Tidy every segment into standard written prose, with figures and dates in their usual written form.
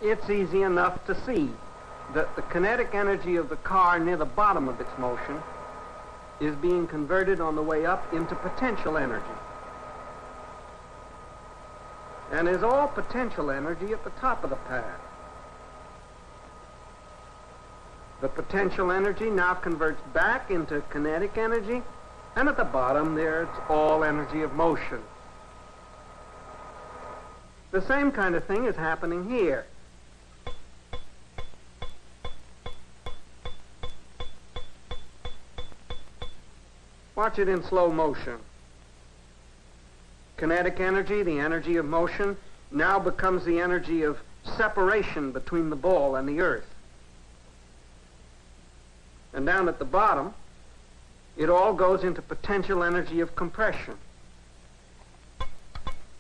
it's easy enough to see that the kinetic energy of the car near the bottom of its motion is being converted on the way up into potential energy. And is all potential energy at the top of the path. The potential energy now converts back into kinetic energy, and at the bottom there it's all energy of motion. The same kind of thing is happening here. Watch it in slow motion. Kinetic energy, the energy of motion, now becomes the energy of separation between the ball and the earth. And down at the bottom, it all goes into potential energy of compression.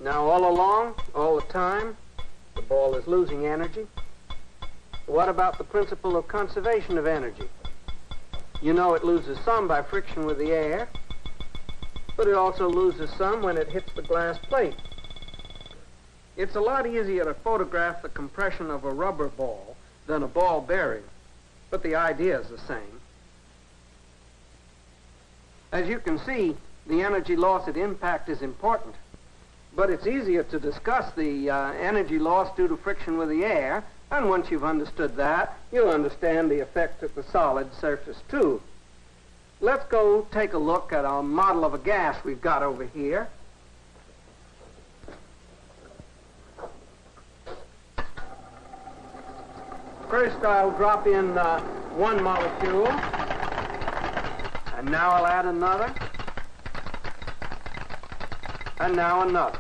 Now all along, all the time, the ball is losing energy. What about the principle of conservation of energy? You know it loses some by friction with the air, but it also loses some when it hits the glass plate. It's a lot easier to photograph the compression of a rubber ball than a ball bearing, but the idea is the same. As you can see, the energy loss at impact is important, but it's easier to discuss the energy loss due to friction with the air, and once you've understood that, you'll understand the effect at the solid surface too. Let's go take a look at a model of a gas we've got over here. First I'll drop in one molecule, and now I'll add another, and now another.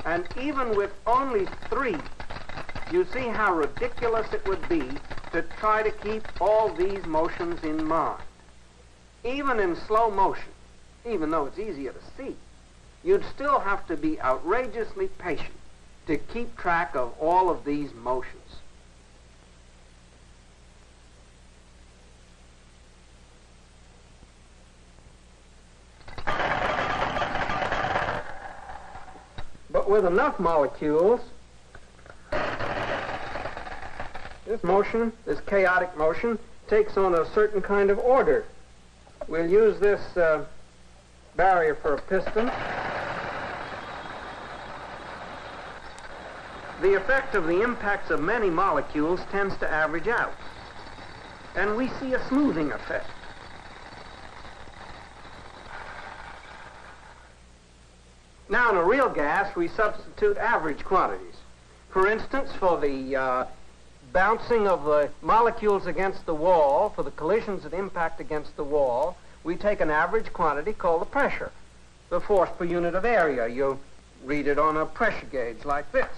And even with only 3, you see how ridiculous it would be to try to keep all these motions in mind. Even in slow motion, even though it's easier to see, you'd still have to be outrageously patient to keep track of all of these motions. But with enough molecules, this motion, this chaotic motion, takes on a certain kind of order. We'll use this barrier for a piston. The effect of the impacts of many molecules tends to average out, and we see a smoothing effect. Now, in a real gas, we substitute average quantities. For instance, for the bouncing of the molecules against the wall, for the collisions that impact against the wall, we take an average quantity called the pressure, the force per unit of area. You read it on a pressure gauge like this.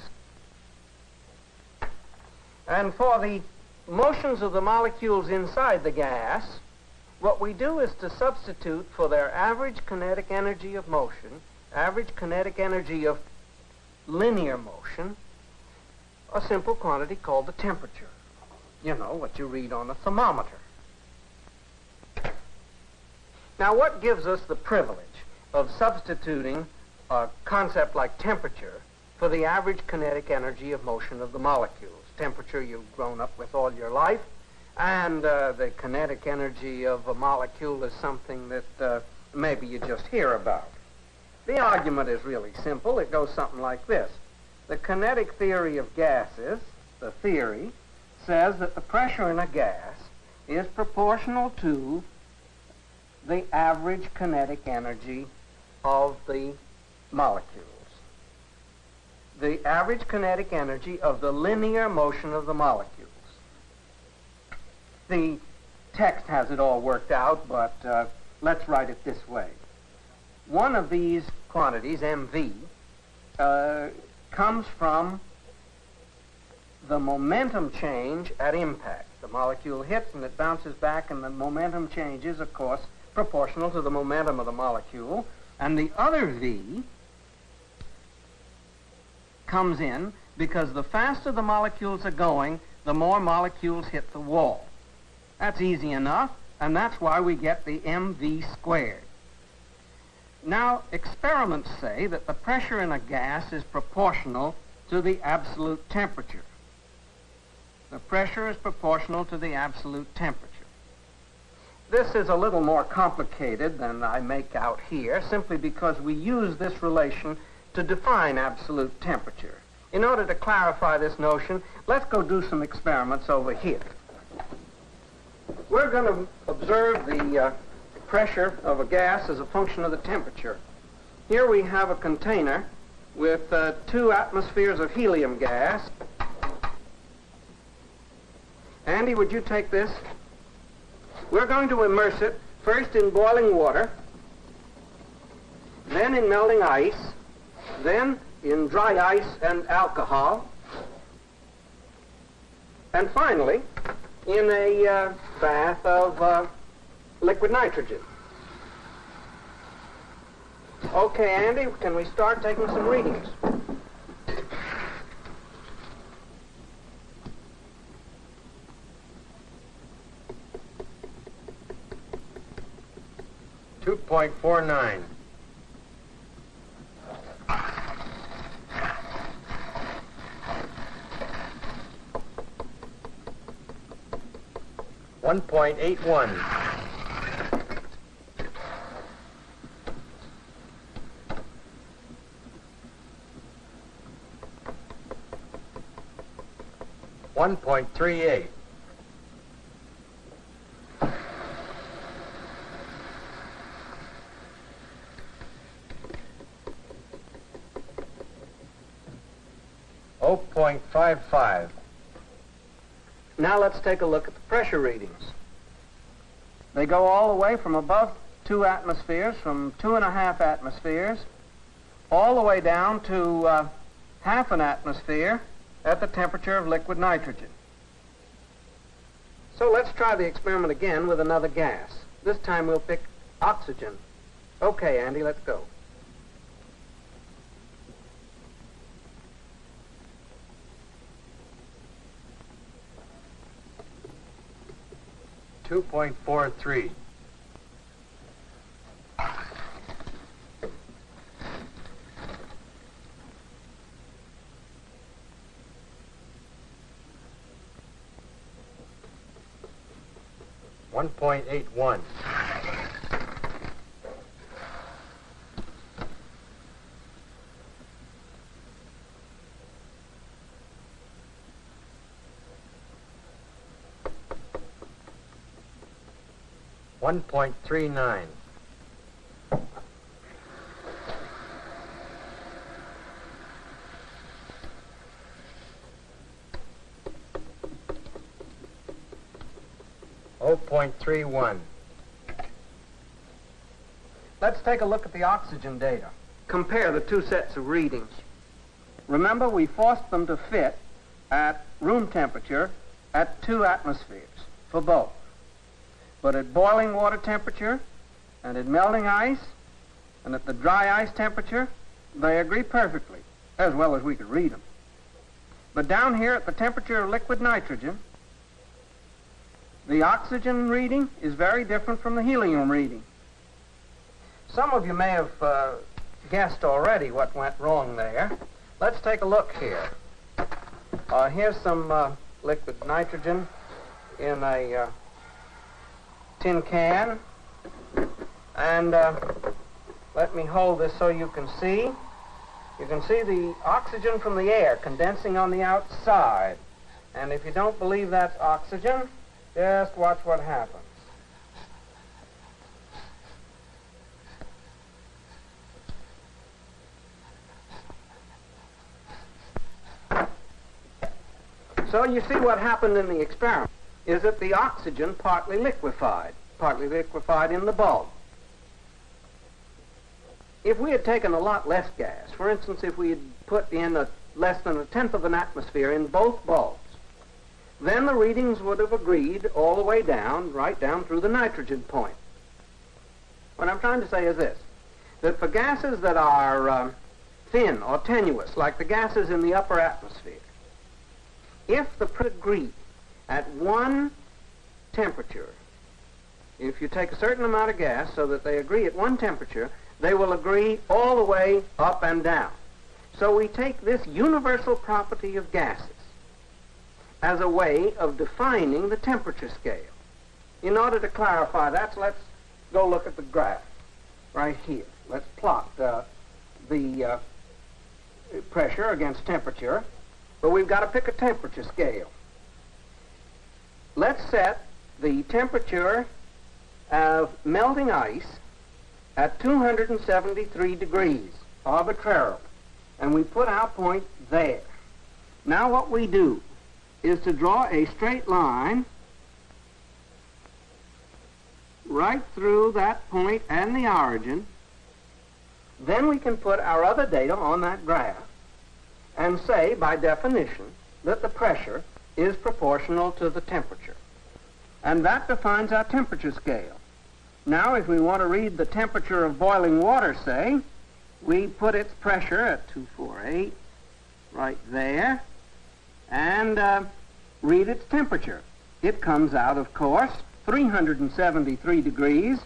And for the motions of the molecules inside the gas, what we do is to substitute for their average kinetic energy of motion, average kinetic energy of linear motion, a simple quantity called the temperature. You know, what you read on a thermometer. Now, what gives us the privilege of substituting a concept like temperature for the average kinetic energy of motion of the molecules? Temperature you've grown up with all your life, and the kinetic energy of a molecule is something that maybe you just hear about. The argument is really simple. It goes something like this. The kinetic theory of gases, the theory, says that the pressure in a gas is proportional to the average kinetic energy of the molecules. The average kinetic energy of the linear motion of the molecules. The text has it all worked out, but let's write it this way. One of these quantities, mv, comes from the momentum change at impact. The molecule hits and it bounces back, and the momentum change is, of course, proportional to the momentum of the molecule. And the other v comes in because the faster the molecules are going, the more molecules hit the wall. That's easy enough, and that's why we get the mv squared. Now, experiments say that the pressure in a gas is proportional to the absolute temperature. The pressure is proportional to the absolute temperature. This is a little more complicated than I make out here, simply because we use this relation to define absolute temperature. In order to clarify this notion, let's go do some experiments over here. We're going to observe the pressure of a gas as a function of the temperature. Here we have a container with 2 atmospheres of helium gas. Andy, would you take this? We're going to immerse it first in boiling water, then in melting ice, then in dry ice and alcohol, and finally in a bath of liquid nitrogen. Okay, Andy, can we start taking some readings? .49. .81. 1.38. 0.55. Now let's take a look at the pressure readings. They go all the way from above 2 atmospheres, from 2.5 atmospheres, all the way down to half an atmosphere at the temperature of liquid nitrogen. So let's try the experiment again with another gas. This time we'll pick oxygen. Okay, Andy, let's go. .43. 1.81. 1.39. 0.31. Let's take a look at the oxygen data. Compare the 2 sets of readings. Remember, we forced them to fit at room temperature at 2 atmospheres for both. But at boiling water temperature, and at melting ice, and at the dry ice temperature, they agree perfectly, as well as we could read them. But down here at the temperature of liquid nitrogen, the oxygen reading is very different from the helium reading. Some of you may have guessed already what went wrong there. Let's take a look here. Here's some liquid nitrogen in a tin can, and let me hold this so you can see. You can see the oxygen from the air condensing on the outside, and if you don't believe that's oxygen, just watch what happens. So you see what happened in the experiment is that the oxygen partly liquefied in the bulb. If we had taken a lot less gas, for instance, if we had put in less than 1/10 of an atmosphere in both bulbs, then the readings would have agreed all the way down, right down through the nitrogen point. What I'm trying to say is this, that for gases that are thin or tenuous, like the gases in the upper atmosphere, if the agree at one temperature, if you take a certain amount of gas so that they agree at one temperature, they will agree all the way up and down. So we take this universal property of gases, as a way of defining the temperature scale. In order to clarify that, so let's go look at the graph right here. Let's plot the pressure against temperature, but we've got to pick a temperature scale. Let's set the temperature of melting ice at 273 degrees arbitrarily, and we put our point there. Now what we do is to draw a straight line right through that point and the origin. Then we can put our other data on that graph and say, by definition, that the pressure is proportional to the temperature. And that defines our temperature scale. Now, if we want to read the temperature of boiling water, say, we put its pressure at 248 right there and read its temperature. It comes out, of course, 373 degrees.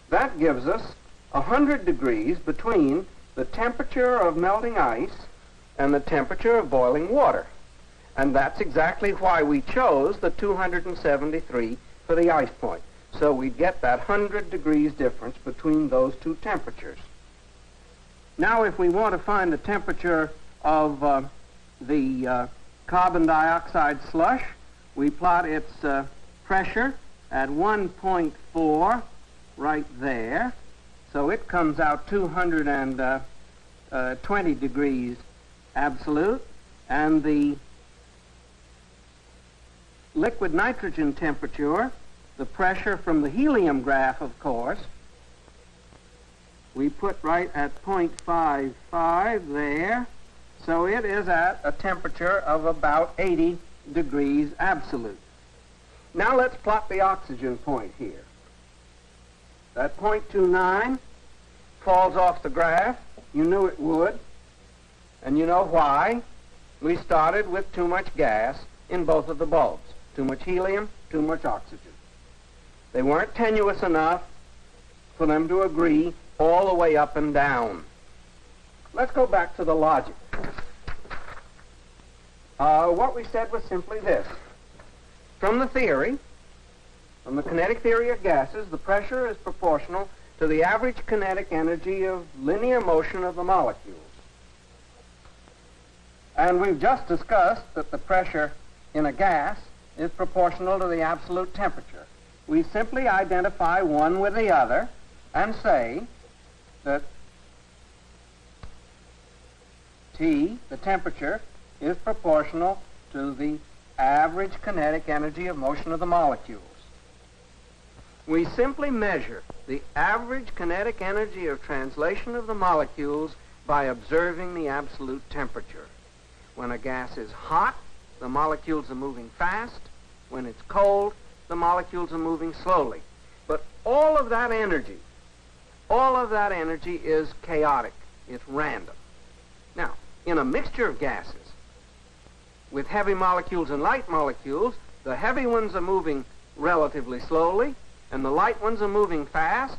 That gives us 100 degrees between the temperature of melting ice and the temperature of boiling water. And that's exactly why we chose the 273 for the ice point. So we'd get that 100 degrees difference between those two temperatures. Now, if we want to find the temperature of the carbon dioxide slush, we plot its pressure at 1.4 right there. So it comes out 220 degrees absolute, and the liquid nitrogen temperature, the pressure from the helium graph, of course, we put right at 0.55 there. So it is at a temperature of about 80 degrees absolute. Now let's plot the oxygen point here. That 0.29 falls off the graph. You knew it would. And you know why? We started with too much gas in both of the bulbs. Too much helium, too much oxygen. They weren't tenuous enough for them to agree all the way up and down. Let's go back to the logic. What we said was simply this. From the theory, from the kinetic theory of gases, the pressure is proportional to the average kinetic energy of linear motion of the molecules. And we've just discussed that the pressure in a gas is proportional to the absolute temperature. We simply identify one with the other and say that T, the temperature, is proportional to the average kinetic energy of motion of the molecules. We simply measure the average kinetic energy of translation of the molecules by observing the absolute temperature. When a gas is hot, the molecules are moving fast. When it's cold, the molecules are moving slowly. But all of that energy is chaotic. It's random. Now, in a mixture of gases, with heavy molecules and light molecules, the heavy ones are moving relatively slowly, and the light ones are moving fast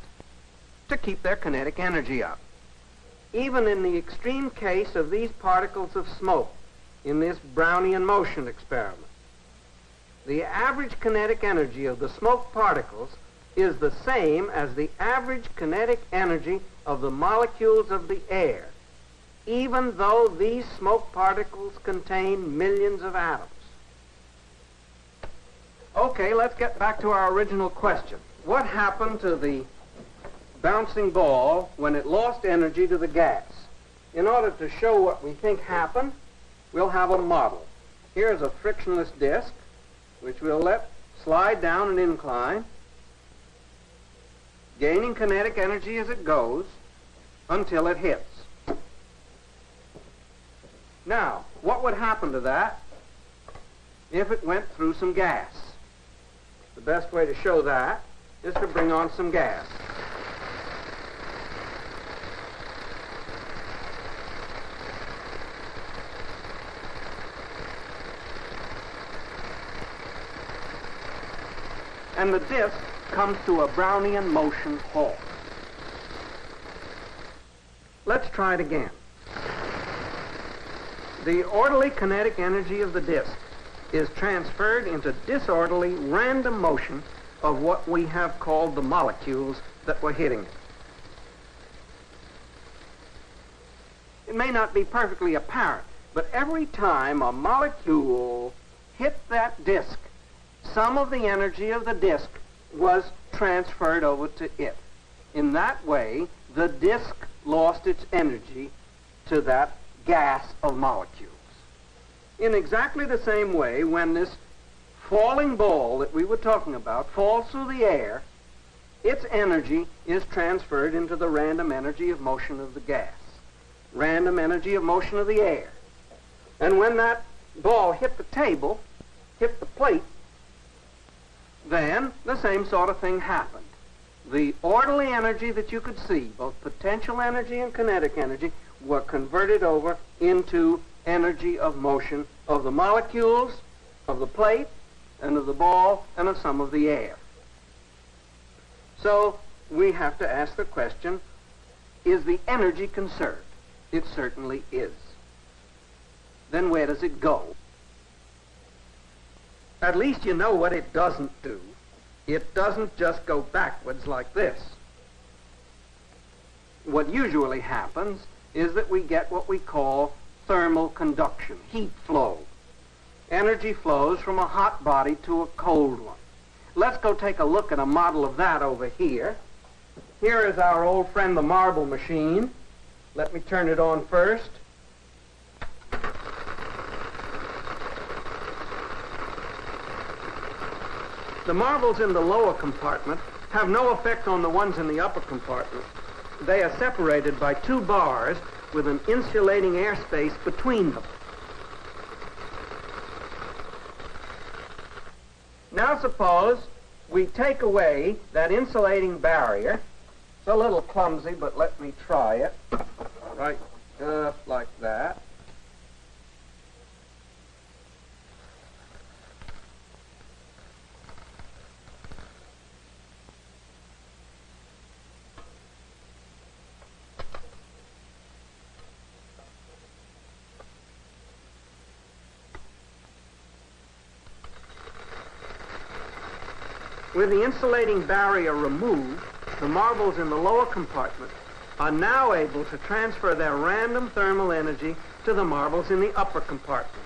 to keep their kinetic energy up. Even in the extreme case of these particles of smoke, in this Brownian motion experiment, the average kinetic energy of the smoke particles is the same as the average kinetic energy of the molecules of the air, even though these smoke particles contain millions of atoms. Okay, let's get back to our original question. What happened to the bouncing ball when it lost energy to the gas? In order to show what we think happened, we'll have a model. Here's a frictionless disk, which we'll let slide down an incline, gaining kinetic energy as it goes until it hits. Now, what would happen to that if it went through some gas? The best way to show that is to bring on some gas. And the disk comes to a Brownian motion halt. Let's try it again. The orderly kinetic energy of the disk is transferred into disorderly random motion of what we have called the molecules that were hitting it. It may not be perfectly apparent, but every time a molecule hit that disk, some of the energy of the disk was transferred over to it. In that way, the disk lost its energy to that gas of molecules. In exactly the same way, when this falling ball that we were talking about falls through the air, its energy is transferred into the random energy of motion of the gas, random energy of motion of the air. And when that ball hit the table, hit the plate, then the same sort of thing happened. The orderly energy that you could see, both potential energy and kinetic energy, were converted over into energy of motion of the molecules, of the plate, and of the ball, and of some of the air. So we have to ask the question, is the energy conserved? It certainly is. Then where does it go? At least you know what it doesn't do. It doesn't just go backwards like this. What usually happens is that we get what we call thermal conduction, heat flow. Energy flows from a hot body to a cold one. Let's go take a look at a model of that over here. Here is our old friend, the marble machine. Let me turn it on first. The marbles in the lower compartment have no effect on the ones in the upper compartment. They are separated by two bars with an insulating airspace between them. Now suppose we take away that insulating barrier. It's a little clumsy, but let me try it. Right, like that. With the insulating barrier removed, the marbles in the lower compartment are now able to transfer their random thermal energy to the marbles in the upper compartment.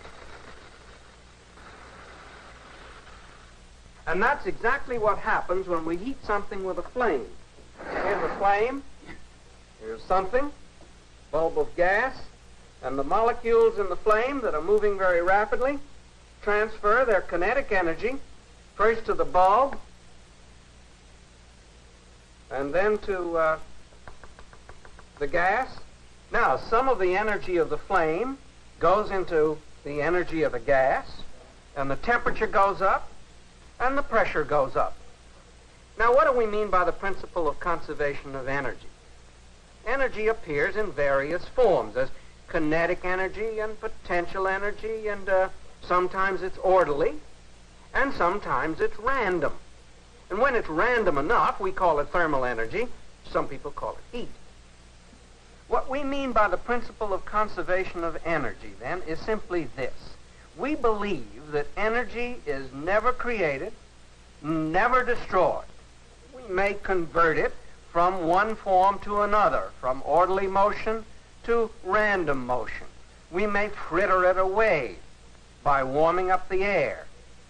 And that's exactly what happens when we heat something with a flame. Here's a flame, here's something, bulb of gas, and the molecules in the flame that are moving very rapidly transfer their kinetic energy first to the bulb, and then to the gas. Now, some of the energy of the flame goes into the energy of the gas, and the temperature goes up, and the pressure goes up. Now, what do we mean by the principle of conservation of energy? Energy appears in various forms. There's kinetic energy and potential energy, and sometimes it's orderly, and sometimes it's random. And when it's random enough, we call it thermal energy. Some people call it heat. What we mean by the principle of conservation of energy, then, is simply this. We believe that energy is never created, never destroyed. We may convert it from one form to another, from orderly motion to random motion. We may fritter it away by warming up the air,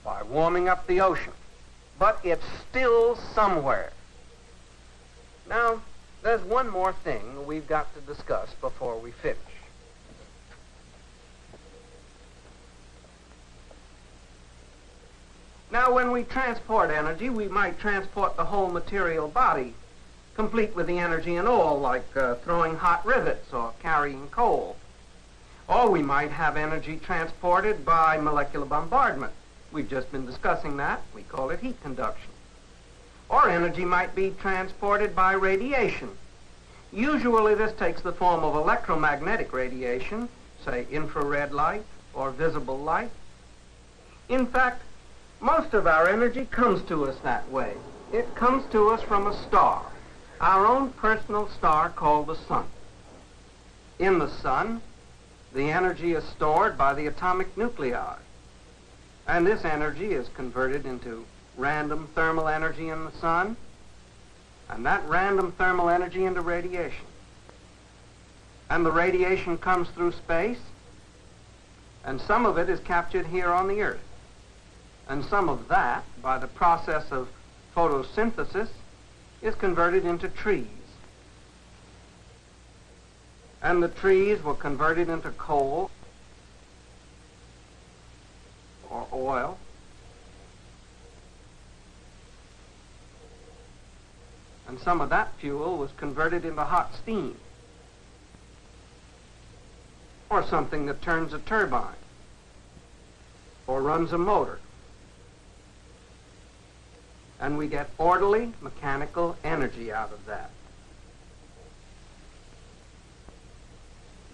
by warming up the ocean. But it's still somewhere. Now, there's one more thing we've got to discuss before we finish. Now, when we transport energy, we might transport the whole material body, complete with the energy and all, like throwing hot rivets or carrying coal. Or we might have energy transported by molecular bombardment. We've just been discussing that. We call it heat conduction. Or energy might be transported by radiation. Usually this takes the form of electromagnetic radiation, say infrared light or visible light. In fact, most of our energy comes to us that way. It comes to us from a star, our own personal star called the sun. In the sun, the energy is stored by the atomic nuclei. And this energy is converted into random thermal energy in the sun, and that random thermal energy into radiation. And the radiation comes through space, and some of it is captured here on the Earth. And some of that, by the process of photosynthesis, is converted into trees. And the trees were converted into coal or oil. And some of that fuel was converted into hot steam, or something that turns a turbine, or runs a motor. And we get orderly mechanical energy out of that.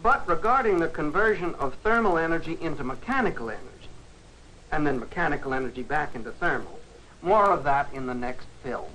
But regarding the conversion of thermal energy into mechanical energy, and then mechanical energy back into thermal, more of that in the next film.